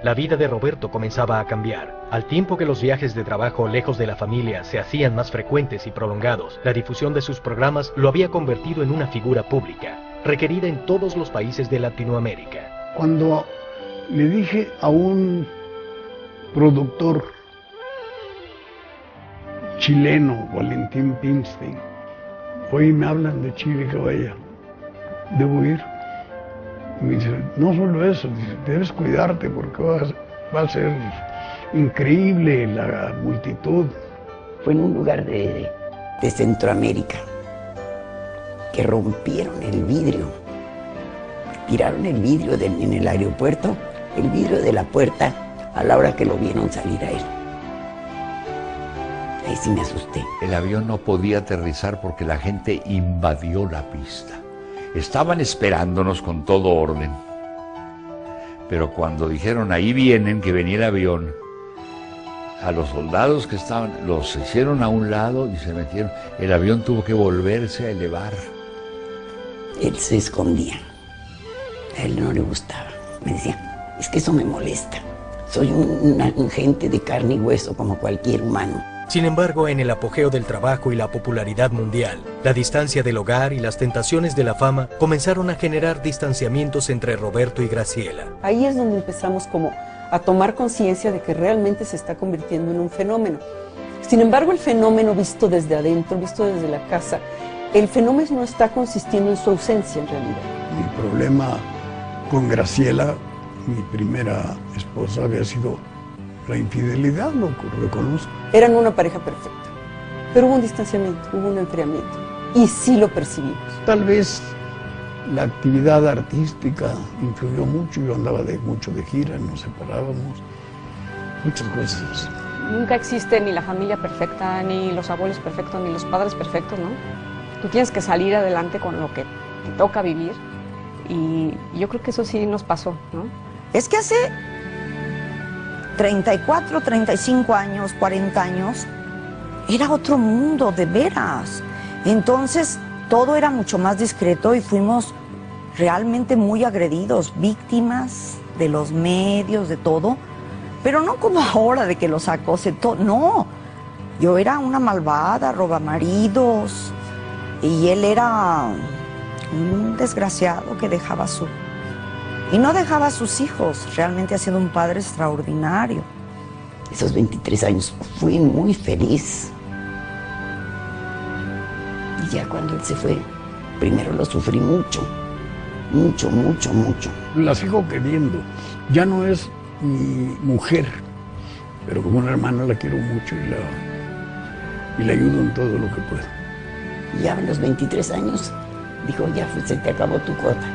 Speaker 1: La vida de Roberto comenzaba a cambiar. Al tiempo que los viajes de trabajo lejos de la familia se hacían más frecuentes y prolongados, la difusión de sus programas lo había convertido en una figura pública, requerida en todos los países de Latinoamérica.
Speaker 5: Cuando le dije a un productor chileno, Valentín Pimstein, hoy me hablan de Chile, que vaya, debo ir. Y me dice, no solo eso, dice, debes cuidarte porque va a ser increíble la multitud.
Speaker 6: Fue en un lugar de Centroamérica que rompieron el vidrio, tiraron el vidrio en el aeropuerto, el vidrio de la puerta a la hora que lo vieron salir a él. Ahí sí me asusté.
Speaker 16: El avión no podía aterrizar porque la gente invadió la pista. Estaban esperándonos con todo orden. Pero cuando dijeron, ahí vienen, que venía el avión, a los soldados que estaban, los hicieron a un lado y se metieron. El avión tuvo que volverse a elevar.
Speaker 6: Él se escondía. A él no le gustaba. Me decía, es que eso me molesta. soy un gente de carne y hueso como cualquier humano.
Speaker 1: Sin embargo, en el apogeo del trabajo y la popularidad mundial, la distancia del hogar y las tentaciones de la fama comenzaron a generar distanciamientos entre Roberto y Graciela.
Speaker 3: Ahí es donde empezamos como a tomar conciencia de que realmente se está convirtiendo en un fenómeno. Sin embargo, el fenómeno visto desde adentro, visto desde la casa, el fenómeno no está consistiendo en su ausencia en realidad.
Speaker 5: Mi problema con Graciela, mi primera esposa, había sido la infidelidad, lo reconozco.
Speaker 3: Eran una pareja perfecta, pero hubo un distanciamiento, hubo un enfriamiento, y sí lo percibimos.
Speaker 5: Tal vez la actividad artística influyó mucho, yo andaba mucho de gira, nos separábamos, muchas cosas.
Speaker 2: Nunca existe ni la familia perfecta, ni los abuelos perfectos, ni los padres perfectos, ¿no? Tú tienes que salir adelante con lo que te toca vivir, y yo creo que eso sí nos pasó, ¿no?
Speaker 22: Es que hace 34, 35 años, 40 años, era otro mundo, de veras. Entonces, todo era mucho más discreto y fuimos realmente muy agredidos, víctimas de los medios, de todo, pero no como ahora de que los acose todo, no. Yo era una malvada, robamaridos, y él era un desgraciado que dejaba y no dejaba a sus hijos. Realmente ha sido un padre extraordinario.
Speaker 6: Esos 23 años fui muy feliz. Y ya cuando él se fue, primero lo sufrí mucho, mucho, mucho, mucho.
Speaker 5: La sigo queriendo. Ya no es mi mujer, pero como una hermana la quiero mucho y la ayudo en todo lo que puedo.
Speaker 6: Y ya a los 23 años, dijo, ya se te acabó tu cuota.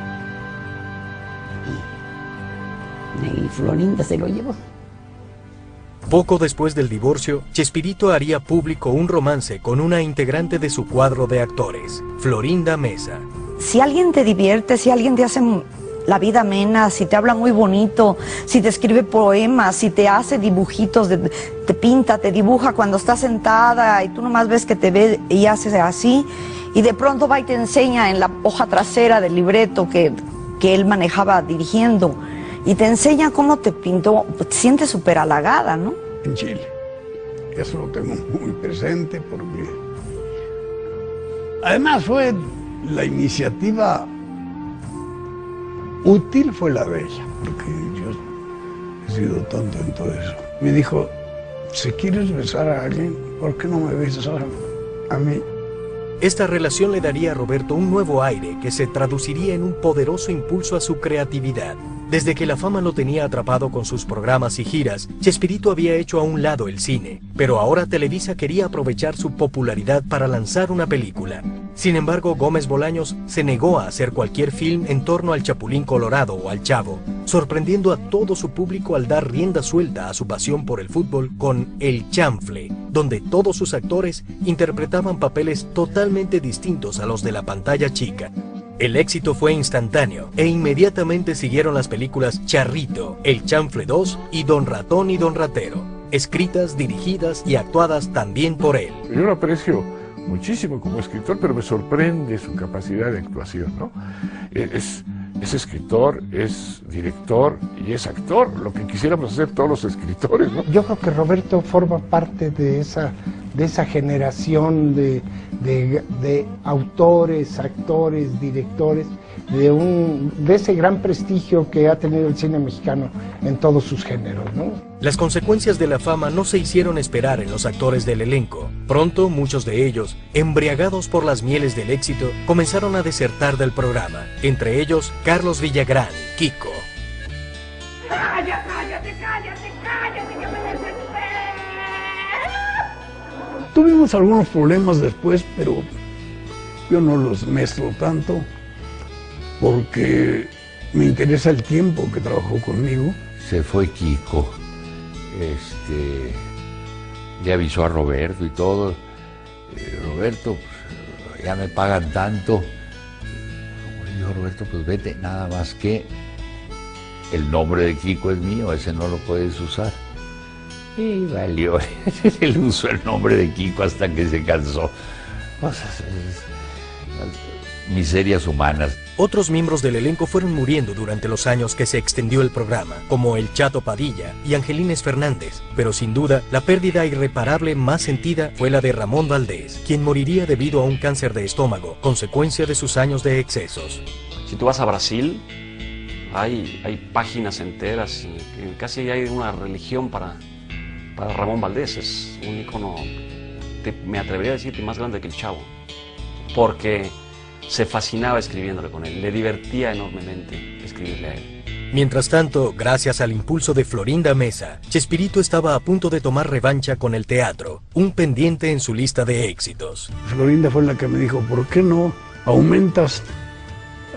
Speaker 6: Y Florinda se lo llevó.
Speaker 1: Poco después del divorcio, Chespirito haría público un romance con una integrante de su cuadro de actores, Florinda Mesa.
Speaker 22: Si alguien te divierte, si alguien te hace la vida amena, si te habla muy bonito, si te escribe poemas, si te hace dibujitos, te pinta, te dibuja cuando estás sentada y tú nomás ves que te ve y haces así, y de pronto va y te enseña en la hoja trasera del libreto que él manejaba dirigiendo, y te enseña cómo te pintó, te sientes súper halagada, ¿no?
Speaker 5: En Chile. Eso lo tengo muy presente porque además fue la iniciativa útil, fue la de ella, porque yo he sido tonto en todo eso. Me dijo, si quieres besar a alguien, ¿por qué no me besas a mí?
Speaker 1: Esta relación le daría a Roberto un nuevo aire que se traduciría en un poderoso impulso a su creatividad. Desde que la fama lo tenía atrapado con sus programas y giras, Chespirito había hecho a un lado el cine, pero ahora Televisa quería aprovechar su popularidad para lanzar una película. Sin embargo, Gómez Bolaños se negó a hacer cualquier film en torno al Chapulín Colorado o al Chavo, sorprendiendo a todo su público al dar rienda suelta a su pasión por el fútbol con El Chanfle, donde todos sus actores interpretaban papeles totalmente distintos a los de la pantalla chica. El éxito fue instantáneo e inmediatamente siguieron las películas Charrito, El Chanfle 2 y Don Ratón y Don Ratero, escritas, dirigidas y actuadas también por él.
Speaker 4: Yo lo aprecio muchísimo como escritor, pero me sorprende su capacidad de actuación, ¿no? Es escritor, es director y es actor, lo que quisiéramos hacer todos los escritores, ¿no?
Speaker 9: Yo creo que Roberto forma parte de esa generación de autores, actores, directores, de ese gran prestigio que ha tenido el cine mexicano en todos sus géneros, ¿no?
Speaker 1: Las consecuencias de la fama no se hicieron esperar en los actores del elenco. Pronto, muchos de ellos, embriagados por las mieles del éxito, comenzaron a desertar del programa. Entre ellos, Carlos Villagrán, Kiko.
Speaker 20: ¡Cállate, que me desespero!
Speaker 5: Tuvimos algunos problemas después, pero yo no los mezclo tanto porque me interesa el tiempo que trabajó conmigo.
Speaker 16: Se fue Kiko, le avisó a Roberto y todo. Roberto, pues, ya me pagan tanto. Como dijo Roberto, pues vete, nada más que el nombre de Kiko es mío, ese no lo puedes usar. Y valió, él usó el nombre de Kiko hasta que se cansó. miserias humanas.
Speaker 1: Otros miembros del elenco fueron muriendo durante los años que se extendió el programa, como el Chato Padilla y Angelines Fernández, pero sin duda la pérdida irreparable más sentida fue la de Ramón Valdés, quien moriría debido a un cáncer de estómago, consecuencia de sus años de excesos.
Speaker 8: Si tú vas a Brasil, hay páginas enteras y casi hay una religión para Ramón Valdés. Es un ícono, me atrevería a decir que más grande que el Chavo, porque se fascinaba escribiéndole con él, le divertía enormemente escribirle a él.
Speaker 1: Mientras tanto, gracias al impulso de Florinda Mesa, Chespirito estaba a punto de tomar revancha con el teatro, un pendiente en su lista de éxitos.
Speaker 5: Florinda fue la que me dijo, ¿por qué no aumentas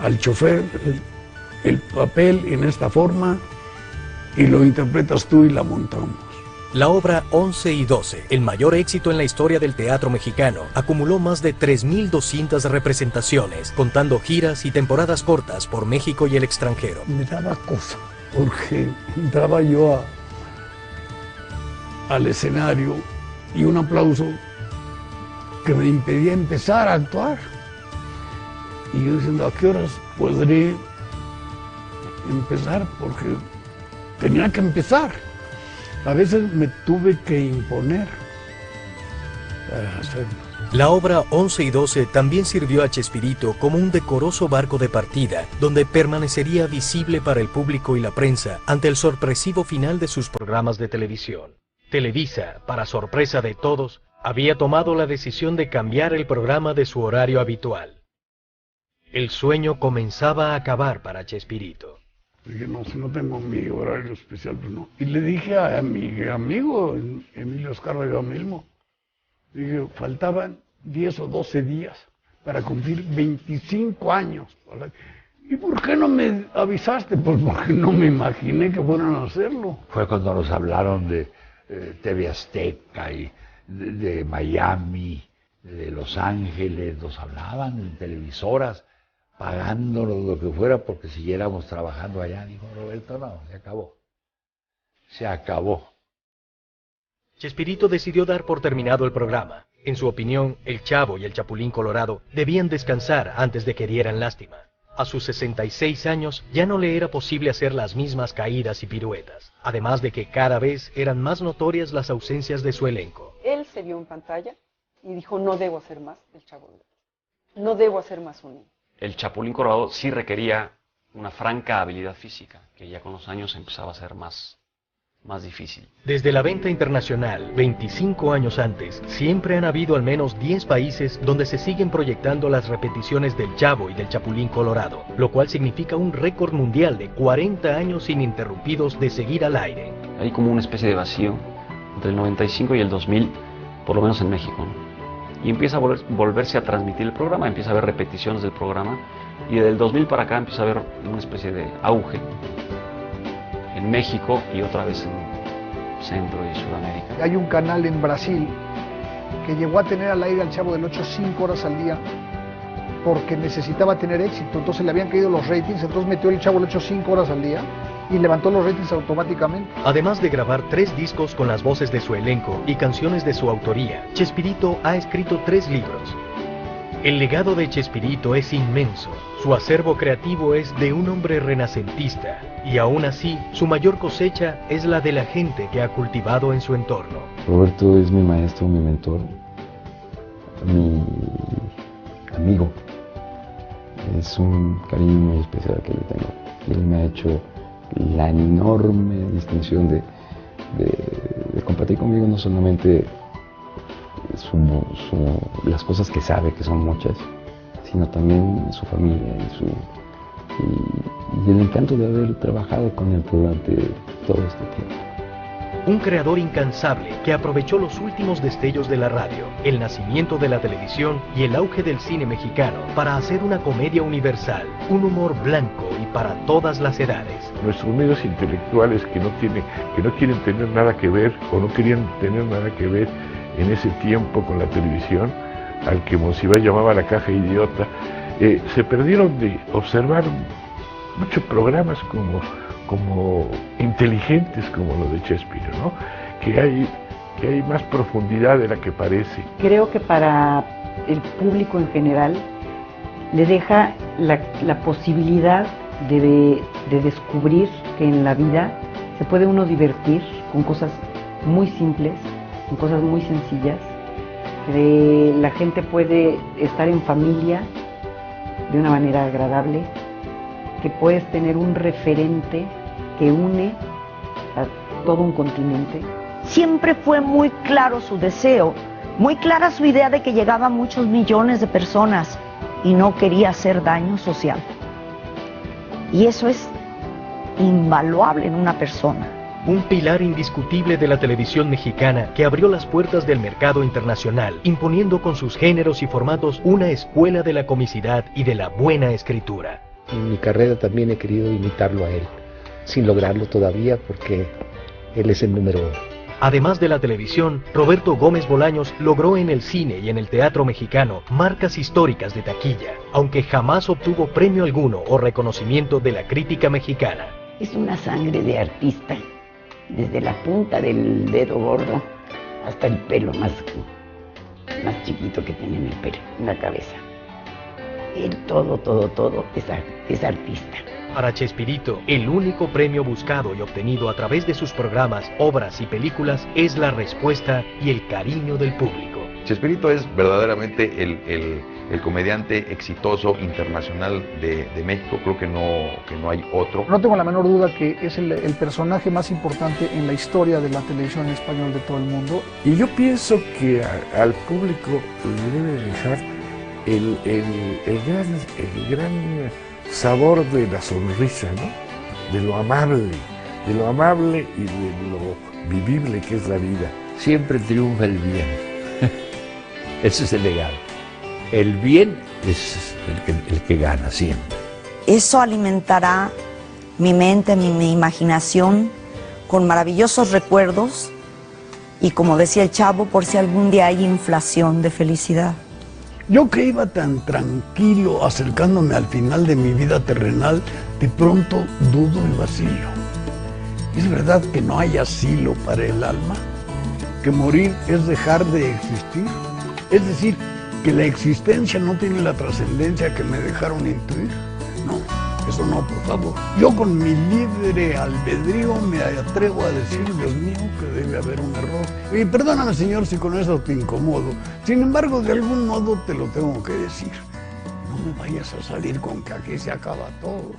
Speaker 5: al chofer el papel en esta forma y lo interpretas tú y la montamos?
Speaker 1: La obra 11 y 12, el mayor éxito en la historia del teatro mexicano, acumuló más de 3.200 representaciones, contando giras y temporadas cortas por México y el extranjero.
Speaker 5: Me daba cosa, porque entraba yo al escenario y un aplauso que me impedía empezar a actuar. Y yo diciendo, ¿a qué horas podré empezar? Porque tenía que empezar. A veces me tuve que imponer para hacerlo.
Speaker 1: La obra 11 y 12 también sirvió a Chespirito como un decoroso barco de partida, donde permanecería visible para el público y la prensa ante el sorpresivo final de sus programas de televisión. Televisa, para sorpresa de todos, había tomado la decisión de cambiar el programa de su horario habitual. El sueño comenzaba a acabar para Chespirito.
Speaker 5: Dije, no, si no tengo mi horario especial, pues no. Y le dije a mi amigo, Emilio Oscar Vega mismo, dije, faltaban 10 o 12 días para cumplir 25 años. ¿Y por qué no me avisaste? Pues porque no me imaginé que fueran a hacerlo.
Speaker 16: Fue cuando nos hablaron de TV Azteca y de Miami, de Los Ángeles, nos hablaban en televisoras, pagándonos lo que fuera porque siguiéramos trabajando allá. Dijo Roberto, no, se acabó. Se acabó.
Speaker 1: Chespirito decidió dar por terminado el programa. En su opinión, el Chavo y el Chapulín Colorado debían descansar antes de que dieran lástima. A sus 66 años ya no le era posible hacer las mismas caídas y piruetas, además de que cada vez eran más notorias las ausencias de su elenco.
Speaker 3: Él se vio en pantalla y dijo, no debo hacer más el Chavo. No debo hacer más un niño.
Speaker 8: El Chapulín Colorado sí requería una franca habilidad física, que ya con los años empezaba a ser más difícil.
Speaker 1: Desde la venta internacional, 25 años antes, siempre han habido al menos 10 países donde se siguen proyectando las repeticiones del Chavo y del Chapulín Colorado, lo cual significa un récord mundial de 40 años ininterrumpidos de seguir al aire.
Speaker 8: Hay como una especie de vacío entre el 95 y el 2000, por lo menos en México, ¿no? Y empieza a volverse a transmitir el programa, empieza a haber repeticiones del programa, y del 2000 para acá empieza a haber una especie de auge en México y otra vez en Centro y Sudamérica.
Speaker 9: Hay un canal en Brasil que llegó a tener al aire al Chavo del 8 5 horas al día porque necesitaba tener éxito, entonces le habían caído los ratings, entonces metió el Chavo del 8 5 horas al día y levantó los ratings automáticamente.
Speaker 1: Además de grabar 3 discos con las voces de su elenco y canciones de su autoría, Chespirito ha escrito 3 libros. El legado de Chespirito es inmenso, su acervo creativo es de un hombre renacentista, y aún así, su mayor cosecha es la de la gente que ha cultivado en su entorno.
Speaker 23: Roberto es mi maestro, mi mentor, mi amigo. Es un cariño muy especial que le tengo. Él me ha hecho la enorme distinción de compartir conmigo no solamente las cosas que sabe, que son muchas, sino también su familia y el encanto de haber trabajado con él durante todo este tiempo.
Speaker 1: Un creador incansable que aprovechó los últimos destellos de la radio, el nacimiento de la televisión y el auge del cine mexicano para hacer una comedia universal, un humor blanco y para todas las edades.
Speaker 4: Nuestros medios intelectuales que no quieren tener nada que ver o no querían tener nada que ver en ese tiempo con la televisión, al que Monsiváis llamaba la caja idiota, se perdieron de observar muchos programas como inteligentes como los de Chespirito, ¿no? Que hay más profundidad de la que parece.
Speaker 12: Creo que para el público en general le deja la posibilidad de descubrir que en la vida se puede uno divertir con cosas muy simples, con cosas muy sencillas, que la gente puede estar en familia de una manera agradable, que puedes tener un referente que une a todo un continente.
Speaker 22: Siempre fue muy claro su deseo, muy clara su idea de que llegaba a muchos millones de personas y no quería hacer daño social. Y eso es invaluable en una persona.
Speaker 1: Un pilar indiscutible de la televisión mexicana que abrió las puertas del mercado internacional, imponiendo con sus géneros y formatos una escuela de la comicidad y de la buena escritura.
Speaker 14: En mi carrera también he querido imitarlo a él, sin lograrlo todavía porque él es el número 1.
Speaker 1: Además de la televisión, Roberto Gómez Bolaños logró en el cine y en el teatro mexicano marcas históricas de taquilla, aunque jamás obtuvo premio alguno o reconocimiento de la crítica mexicana.
Speaker 6: Es una sangre de artista, desde la punta del dedo gordo hasta el pelo más chiquito que tiene en el pelo, en la cabeza. Él todo es artista.
Speaker 1: Para Chespirito, el único premio buscado y obtenido a través de sus programas, obras y películas es la respuesta y el cariño del público.
Speaker 15: Chespirito es verdaderamente el comediante exitoso internacional de México. Creo que no hay otro.
Speaker 9: No tengo la menor duda que es el personaje más importante en la historia de la televisión en español de todo el mundo.
Speaker 4: Y yo pienso que al público le debe dejar el gran sabor de la sonrisa, ¿no? De lo amable y de lo vivible que es la vida.
Speaker 16: Siempre triunfa el bien. Ese es el legado. El bien es el que gana siempre.
Speaker 22: Eso alimentará mi mente, mi imaginación con maravillosos recuerdos y, como decía el Chavo, por si algún día hay inflación de felicidad.
Speaker 5: Yo que iba tan tranquilo acercándome al final de mi vida terrenal, de pronto dudo y vacío. ¿Es verdad que no hay asilo para el alma? ¿Que morir es dejar de existir? Es decir, que la existencia no tiene la trascendencia que me dejaron intuir. No, eso no, por favor. Yo con mi libre albedrío me atrevo a decir, Dios mío, que debe haber un error. Y perdóname, Señor, si con eso te incomodo. Sin embargo, de algún modo te lo tengo que decir. No me vayas a salir con que aquí se acaba todo.